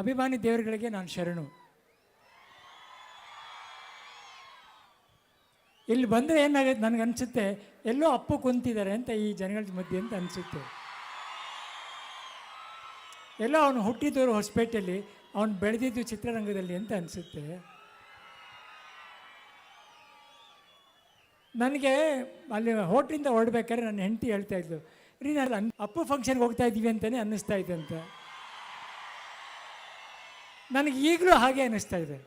ಅಭಿಮಾನಿ ದೇವರುಗಳಿಗೆ ನಾನು ಶರಣು. ಇಲ್ಲಿ ಬಂದರೆ ಏನಾಗುತ್ತೆ ನನಗೆ ಅನಿಸುತ್ತೆ, ಎಲ್ಲೋ ಅಪ್ಪು ಕುಂತಿದ್ದಾರೆ ಅಂತ ಈ ಜನಗಳ ಮಧ್ಯೆ ಅಂತ ಅನಿಸುತ್ತೆ. ಎಲ್ಲೋ ಅವನು ಹುಟ್ಟಿದವರು ಹೊಸಪೇಟೆಯಲ್ಲಿ, ಅವನು ಬೆಳೆದಿದ್ದು ಚಿತ್ರರಂಗದಲ್ಲಿ ಅಂತ ಅನಿಸುತ್ತೆ. ನನಗೆ ಅಲ್ಲಿ ಹೋಟ್ಲಿಂದ ಹೊರಡ್ಬೇಕಾದ್ರೆ ನನ್ನ ಹೆಂಡತಿ ಹೇಳ್ತಾ ಇದ್ಲು, ರೀ ನಾನು ಅಪ್ಪು ಫಂಕ್ಷನ್ಗೆ ಹೋಗ್ತಾ ಇದ್ದೀವಿ ಅಂತಲೇ ಅನ್ನಿಸ್ತಾ ಇದೆ ಅಂತ. ನನಗೆ ಈಗಲೂ ಹಾಗೆ ಅನ್ನಿಸ್ತಾ ಇದೆ.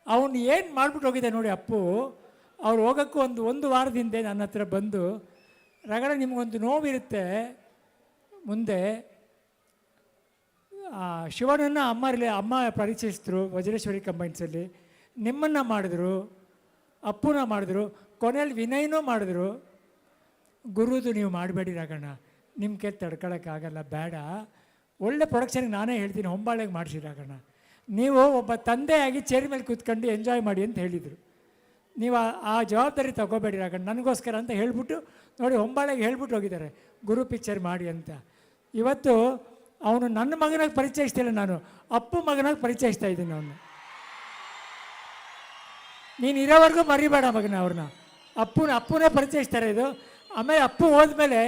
ಅವನು ಏನು ಮಾಡಿಬಿಟ್ಟು ಹೋಗಿದೆ ನೋಡಿ ಅಪ್ಪು. ಅವ್ರು ಹೋಗೋಕ್ಕೂ ಒಂದು ವಾರದಿಂದ ನನ್ನ ಹತ್ರ ಬಂದು, ರಗಡ ನಿಮಗೊಂದು ನೋವಿರುತ್ತೆ ಮುಂದೆ. ಶಿವನನ್ನು ಅಮ್ಮ ಪರಿಚಯಿಸಿದ್ರು ವಜ್ರೇಶ್ವರಿ ಕಂಬೈನ್ಸಲ್ಲಿ, ನಿಮ್ಮನ್ನು ಮಾಡಿದ್ರು, ಅಪ್ಪುನ ಮಾಡಿದ್ರು, ಕೊನೆಯಲ್ಲಿ ವಿನಯ್ನೂ ಮಾಡಿದ್ರು. ಗುರುದು ನೀವು ಮಾಡಬೇಡಿ ರಾಗಣ್ಣ, ನಿಮ್ಮ ಕೈ ತಡ್ಕೊಳಕ್ಕಾಗಲ್ಲ, ಬೇಡ, ಒಳ್ಳೆ ಪ್ರೊಡಕ್ಷನ್ಗೆ ನಾನೇ ಹೇಳ್ತೀನಿ, ಹೊಂಬಾಳೆಗೆ ಮಾಡಿಸಿ ರಾಗಣ್ಣ, ನೀವು ಒಬ್ಬ ತಂದೆಯಾಗಿ ಚೇರ್ ಮೇಲೆ ಕೂತ್ಕೊಂಡು ಎಂಜಾಯ್ ಮಾಡಿ ಅಂತ ಹೇಳಿದರು. ನೀವು ಆ ಜವಾಬ್ದಾರಿ ತಗೋಬೇಡಿ ರಾಗಣ್ಣ ನನಗೋಸ್ಕರ ಅಂತ ಹೇಳ್ಬಿಟ್ಟು ನೋಡಿ ಹೊಂಬಾಳೆಗೆ ಹೇಳ್ಬಿಟ್ಟು ಹೋಗಿದ್ದಾರೆ ಗುರು ಪಿಕ್ಚರ್ ಮಾಡಿ ಅಂತ. ಇವತ್ತು ಅವನು ನನ್ನ ಮಗನಾಗಿ ಪರಿಚಯಿಸ್ತಿಲ್ಲ, ನಾನು ಅಪ್ಪು ಮಗನಾಗಿ ಪರಿಚಯಿಸ್ತಾ ಇದ್ದೀನಿ ಅವನು. ನೀನು ಇರೋವರೆಗೂ ಮರಿಬೇಡ ಮಗನ ಅವ್ರನ್ನ. ಅಪ್ಪುನೇ ಪರಿಚಯಿಸ್ತಾರೆ ಇದು. ಆಮೇಲೆ ಅಪ್ಪು ಹೋದ್ಮೇಲೆ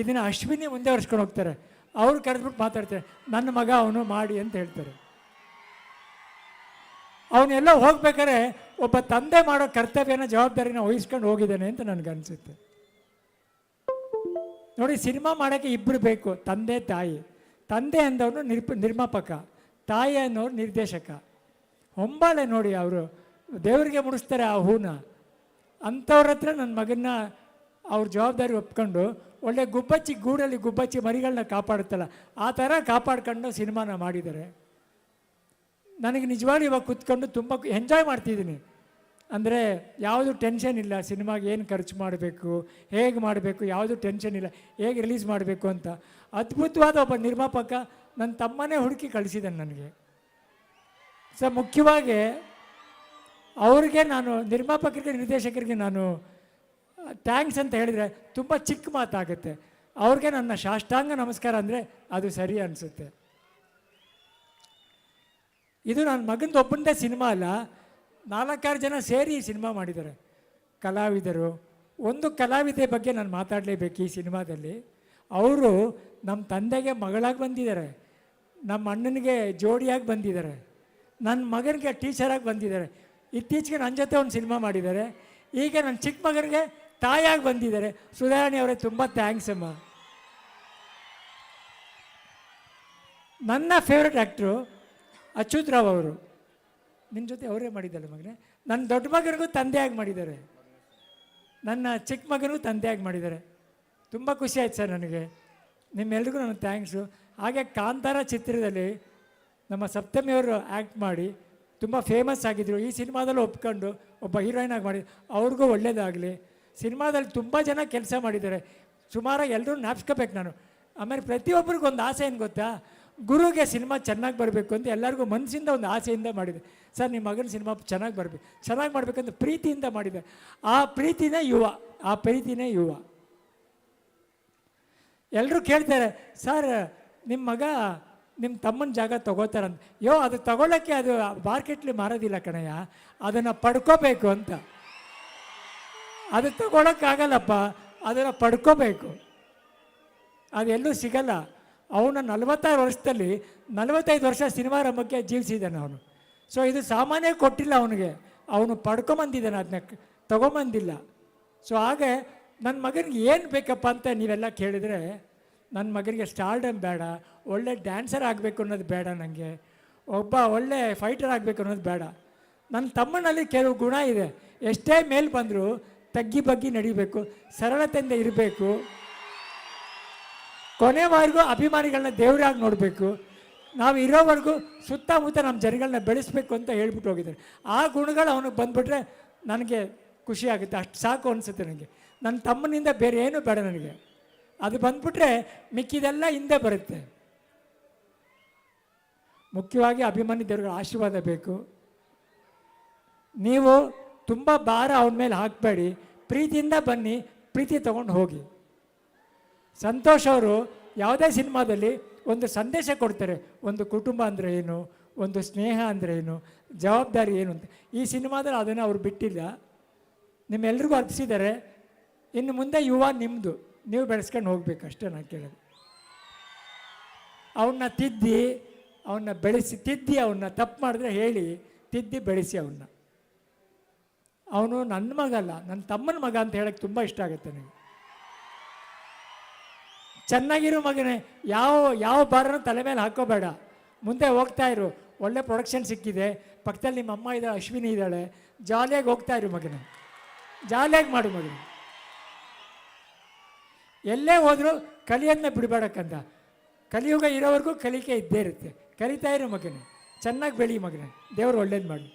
ಇದನ್ನು ಅಶ್ವಿನಿ ಮುಂದೆ ಹೊರ್ಸ್ಕೊಂಡು ಹೋಗ್ತಾರೆ. ಅವ್ರು ಕರೆದ್ಬಿಟ್ಟು ಮಾತಾಡ್ತಾರೆ, ನನ್ನ ಮಗ ಅವನು ಮಾಡಿ ಅಂತ ಹೇಳ್ತಾರೆ. ಅವನ್ನೆಲ್ಲ ಹೋಗ್ಬೇಕಾದ್ರೆ ಒಬ್ಬ ತಂದೆ ಮಾಡೋ ಕರ್ತವ್ಯನ ಜವಾಬ್ದಾರಿನ ವಹಿಸ್ಕೊಂಡು ಹೋಗಿದ್ದಾನೆ ಅಂತ ನನಗನ್ಸುತ್ತೆ. ನೋಡಿ, ಸಿನಿಮಾ ಮಾಡೋಕ್ಕೆ ಇಬ್ಬರು ಬೇಕು, ತಂದೆ ತಾಯಿ. ತಂದೆ ಅಂದವನು ನಿರ್ಮಾಪಕ, ತಾಯಿ ಅನ್ನೋರು ನಿರ್ದೇಶಕ. ಹೊಂಬಾಳೆ ನೋಡಿ, ಅವರು ದೇವರಿಗೆ ಮುಡಿಸ್ತಾರೆ ಆ ಹೂನ. ಅಂಥವ್ರ ಹತ್ರ ನನ್ನ ಮಗನ್ನ ಅವ್ರ ಜವಾಬ್ದಾರಿ ಒಪ್ಕೊಂಡು ಒಳ್ಳೆ ಗೂಡಲ್ಲಿ ಗುಬ್ಬಚ್ಚಿ ಮರಿಗಳನ್ನ ಕಾಪಾಡುತ್ತಲ್ಲ ಆ ಥರ ಕಾಪಾಡ್ಕೊಂಡು ಸಿನಿಮಾನ ಮಾಡಿದ್ದಾರೆ. ನನಗೆ ನಿಜವಾಗ್ಲೂ ಇವಾಗ ಕೂತ್ಕೊಂಡು ತುಂಬ ಎಂಜಾಯ್ ಮಾಡ್ತಿದ್ದೀನಿ. ಅಂದರೆ ಯಾವುದು ಟೆನ್ಷನ್ ಇಲ್ಲ, ಸಿನಿಮಾಗೆ ಏನು ಖರ್ಚು ಮಾಡಬೇಕು, ಹೇಗೆ ಮಾಡಬೇಕು, ಯಾವುದು ಟೆನ್ಷನ್ ಇಲ್ಲ, ಹೇಗೆ ರಿಲೀಸ್ ಮಾಡಬೇಕು ಅಂತ. ಅದ್ಭುತವಾದ ಒಬ್ಬ ನಿರ್ಮಾಪಕ ನನ್ನ ತಮ್ಮನೇ ಹುಡುಕಿ ಕಳಿಸಿದ್ದಾನೆ ನನಗೆ. ಮುಖ್ಯವಾಗಿ ಅವ್ರಿಗೆ ನಾನು, ನಿರ್ಮಾಪಕರಿಗೆ ನಿರ್ದೇಶಕರಿಗೆ ನಾನು ಥ್ಯಾಂಕ್ಸ್ ಅಂತ ಹೇಳಿದರೆ ತುಂಬ ಚಿಕ್ಕ ಮಾತಾಗುತ್ತೆ. ಅವ್ರಿಗೆ ನನ್ನ ಸಾಷ್ಟಾಂಗ ನಮಸ್ಕಾರ ಅಂದರೆ ಅದು ಸರಿ ಅನಿಸುತ್ತೆ. ಇದು ನನ್ನ ಮಗಂದು ಒಬ್ಬಂದೇ ಸಿನಿಮಾ ಅಲ್ಲ, 4-6 ಜನ ಸೇರಿ ಈ ಸಿನಿಮಾ ಮಾಡಿದ್ದಾರೆ ಕಲಾವಿದರು. ಒಂದು ಕಲಾವಿದೆ ಬಗ್ಗೆ ನಾನು ಮಾತಾಡಲೇಬೇಕು ಈ ಸಿನಿಮಾದಲ್ಲಿ. ಅವರು ನಮ್ಮ ತಂದೆಗೆ ಮಗಳಾಗಿ ಬಂದಿದ್ದಾರೆ, ನಮ್ಮ ಅಣ್ಣನಿಗೆ ಜೋಡಿಯಾಗಿ ಬಂದಿದ್ದಾರೆ, ನನ್ನ ಮಗನಿಗೆ ಟೀಚರಾಗಿ ಬಂದಿದ್ದಾರೆ. ಇತ್ತೀಚೆಗೆ ನನ್ನ ಜೊತೆ ಒಂದು ಸಿನಿಮಾ ಮಾಡಿದ್ದಾರೆ. ಈಗ ನನ್ನ ಚಿಕ್ಕ ಮಗನಿಗೆ ತಾಯಿಯಾಗಿ ಬಂದಿದ್ದಾರೆ. ಸುಧಾರಾಣಿ ಅವರೇ ತುಂಬ ಥ್ಯಾಂಕ್ಸ್ ಅಮ್ಮ. ನನ್ನ ಫೇವ್ರೆಟ್ ಆ್ಯಕ್ಟ್ರು ಅಚ್ಯುತ್ ರಾವ್ ಅವರು, ನಿನ್ನ ಜೊತೆ ಅವರೇ ಮಾಡಿದ್ದಾರೆ ಮಗನೇ. ನನ್ನ ದೊಡ್ಡ ಮಗನಿಗೂ ತಂದೆಯಾಗಿ ಮಾಡಿದ್ದಾರೆ, ನನ್ನ ಚಿಕ್ಕ ಮಗನಿಗೂ ತಂದೆಯಾಗಿ ಮಾಡಿದ್ದಾರೆ. ತುಂಬ ಖುಷಿ ಆಯ್ತು ಸರ್ ನನಗೆ. ನಿಮ್ಮೆಲ್ರಿಗೂ ನನಗೆ ಥ್ಯಾಂಕ್ಸು. ಹಾಗೆ ಕಾಂತಾರ ಚಿತ್ರದಲ್ಲಿ ನಮ್ಮ ಸಪ್ತಮಿಯವರು ಆ್ಯಕ್ಟ್ ಮಾಡಿ ತುಂಬ ಫೇಮಸ್ ಆಗಿದ್ದರು. ಈ ಸಿನಿಮಾದಲ್ಲೂ ಒಪ್ಕೊಂಡು ಒಬ್ಬ ಹೀರೋಯಿನಾಗಿ ಮಾಡಿ, ಅವ್ರಿಗೂ ಒಳ್ಳೆಯದಾಗಲಿ. ಸಿನಿಮಾದಲ್ಲಿ ತುಂಬ ಜನ ಕೆಲಸ ಮಾಡಿದ್ದಾರೆ, ಸುಮಾರಾಗಿ ಎಲ್ಲರೂ ಜ್ಞಾಪಿಸ್ಕೋಬೇಕು ನಾನು. ಆಮೇಲೆ ಪ್ರತಿಯೊಬ್ಬರಿಗೊಂದು ಆಸೆ ಏನು ಗೊತ್ತಾ, ಗುರುಗೆ ಸಿನಿಮಾ ಚೆನ್ನಾಗಿ ಬರಬೇಕು ಅಂತ ಎಲ್ಲರಿಗೂ ಮನಸ್ಸಿಂದ ಒಂದು ಆಸೆಯಿಂದ ಮಾಡಿದೆ. ಸರ್ ನಿಮ್ಮ ಮಗನ ಸಿನಿಮಾ ಚೆನ್ನಾಗಿ ಮಾಡಬೇಕಂತ ಪ್ರೀತಿಯಿಂದ ಮಾಡಿದೆ. ಆ ಪ್ರೀತಿನೇ ಯುವ. ಎಲ್ಲರೂ ಕೇಳ್ತಾರೆ, ಸರ್ ನಿಮ್ಮ ಮಗ ನಿಮ್ಮ ತಮ್ಮನ ಜಾಗ ತೊಗೋತಾರಂತ. ಅದು ತಗೊಳ್ಳೋಕ್ಕೆ ಅದು ಮಾರ್ಕೆಟ್ಲಿ ಮಾರೋದಿಲ್ಲ ಕಣಯ್ಯ, ಅದನ್ನು ಪಡ್ಕೋಬೇಕು ಅಂತ. ಅದು ತಗೊಳಕ್ಕಾಗಲ್ಲಪ್ಪ, ಅದನ್ನು ಪಡ್ಕೋಬೇಕು, ಅದೆಲ್ಲೂ ಸಿಗಲ್ಲ. ಅವನ 46 ವರ್ಷದಲ್ಲಿ 45 ವರ್ಷ ಸಿನಿಮಾ ರಂಗಕ್ಕೆ ಜೀವಿಸಿದ್ದಾನೆ ಅವನು. ಸೊ ಇದು ಸಾಮಾನ್ಯ ಕೊಟ್ಟಿಲ್ಲ ಅವನಿಗೆ, ಅವನು ಪಡ್ಕೊಂಬಂದಿದ್ದಾನೆ, ಅದನ್ನ ತಗೊಂಬಂದಿಲ್ಲ. ಸೊ ಹಾಗೆ ನನ್ನ ಮಗನಿಗೆ ಏನು ಬೇಕಪ್ಪ ಅಂತ ನೀವೆಲ್ಲ ಕೇಳಿದರೆ, ನನ್ನ ಮಗನಿಗೆ ಸ್ಟಾರ್ಡಮ್ ಬೇಡ, ಒಳ್ಳೆ ಡ್ಯಾನ್ಸರ್ ಆಗಬೇಕು ಅನ್ನೋದು ಬೇಡ, ನನಗೆ ಒಬ್ಬ ಒಳ್ಳೆ ಫೈಟರ್ ಆಗಬೇಕು ಅನ್ನೋದು ಬೇಡ. ನನ್ನ ತಮ್ಮನಲ್ಲಿ ಕೆಲವು ಗುಣ ಇದೆ, ಎಷ್ಟೇ ಮೇಲೆ ಬಂದರೂ ತಗ್ಗಿ ಬಗ್ಗಿ ನಡಿಬೇಕು, ಸರಳತೆಯಿಂದ ಇರಬೇಕು, ಕೊನೆವರೆಗೂ ಅಭಿಮಾನಿಗಳನ್ನ ದೇವರಾಗಿ ನೋಡಬೇಕು, ನಾವು ಇರೋವರೆಗೂ ಸುತ್ತಮುತ್ತ ನಮ್ಮ ಜನಗಳನ್ನ ಬೆಳೆಸಬೇಕು ಅಂತ ಹೇಳ್ಬಿಟ್ಟು ಹೋಗಿದ್ದಾರೆ. ಆ ಗುಣಗಳು ಅವನಿಗೆ ಬಂದುಬಿಟ್ರೆ ನನಗೆ ಖುಷಿ ಆಗುತ್ತೆ, ಅಷ್ಟು ಸಾಕು ಅನಿಸುತ್ತೆ ನನಗೆ. ನನ್ನ ತಮ್ಮನಿಂದ ಬೇರೆ ಏನೂ ಬೇಡ ನನಗೆ. ಅದು ಬಂದುಬಿಟ್ರೆ ಮಿಕ್ಕಿದೆಲ್ಲ ಹಿಂದೆ ಬರುತ್ತೆ. ಮುಖ್ಯವಾಗಿ ಅಭಿಮಾನಿ ದೇವರುಗಳ ಆಶೀರ್ವಾದ ಬೇಕು. ನೀವು ತುಂಬ ಭಾರ ಅವನ ಮೇಲೆ ಹಾಕಬೇಡಿ, ಪ್ರೀತಿಯಿಂದ ಬನ್ನಿ, ಪ್ರೀತಿ ತೊಗೊಂಡು ಹೋಗಿ. ಸಂತೋಷ್ ಅವರು ಯಾವುದೇ ಸಿನಿಮಾದಲ್ಲಿ ಒಂದು ಸಂದೇಶ ಕೊಡ್ತಾರೆ, ಒಂದು ಕುಟುಂಬ ಅಂದರೆ ಏನು, ಒಂದು ಸ್ನೇಹ ಅಂದರೆ ಏನು, ಜವಾಬ್ದಾರಿ ಏನು ಅಂತ. ಈ ಸಿನಿಮಾದಲ್ಲಿ ಅದನ್ನು ಅವ್ರು ಬಿಟ್ಟಿಲ್ಲ, ನಿಮ್ಮೆಲ್ರಿಗೂ ಅರ್ಪಿಸಿದ್ದಾರೆ. ಇನ್ನು ಮುಂದೆ ಯುವ ನಿಮ್ಮದು, ನೀವು ಬೆಳೆಸ್ಕೊಂಡು ಹೋಗ್ಬೇಕು ಅಷ್ಟೇ ನಾನು ಕೇಳೋದು. ಅವನ್ನ ತಿದ್ದಿ, ಅವನ್ನ ಬೆಳೆಸಿ, ಅವನ್ನ ತಪ್ಪು ಮಾಡಿದ್ರೆ ಹೇಳಿ ತಿದ್ದಿ ಬೆಳೆಸಿ ಅವನ್ನ. ಅವನು ನನ್ನ ಮಗ ಅಲ್ಲ, ನನ್ನ ತಮ್ಮನ ಮಗ ಅಂತ ಹೇಳಕ್ಕೆ ತುಂಬ ಇಷ್ಟ ಆಗುತ್ತೆ ನನಗೆ. ಚೆನ್ನಾಗಿರೋ ಮಗನೇ, ಯಾವ ಭಾರನೂ ತಲೆ ಮೇಲೆ ಹಾಕೋಬೇಡ, ಮುಂದೆ ಹೋಗ್ತಾ ಇರು. ಒಳ್ಳೆ ಪ್ರೊಡಕ್ಷನ್ ಸಿಕ್ಕಿದೆ, ಪಕ್ಕದಲ್ಲಿ ನಿಮ್ಮ ಅಮ್ಮ ಇದ್ದಾಳೆ, ಅಶ್ವಿನಿ ಇದ್ದಾಳೆ, ಜಾಲಿಯಾಗಿ ಹೋಗ್ತಾ ಇರು ಮಗನೇ, ಜಾಲಿಯಾಗಿ ಮಾಡು ಮಗನೇ. ಎಲ್ಲೇ ಹೋದರೂ ಕಲಿಯೋದನ್ನ ಬಿಡಬೇಡಕ್ಕಂತ. ಕಲಿಯುಗ ಇರೋವರೆಗೂ ಕಲಿಕೆ ಇದ್ದೇ ಇರುತ್ತೆ. ಕಲಿತಾ ಇರು ಮಗನೇ, ಚೆನ್ನಾಗಿ ಬೆಳಿ ಮಗನೇ, ದೇವರು ಒಳ್ಳೇದು ಮಾಡು.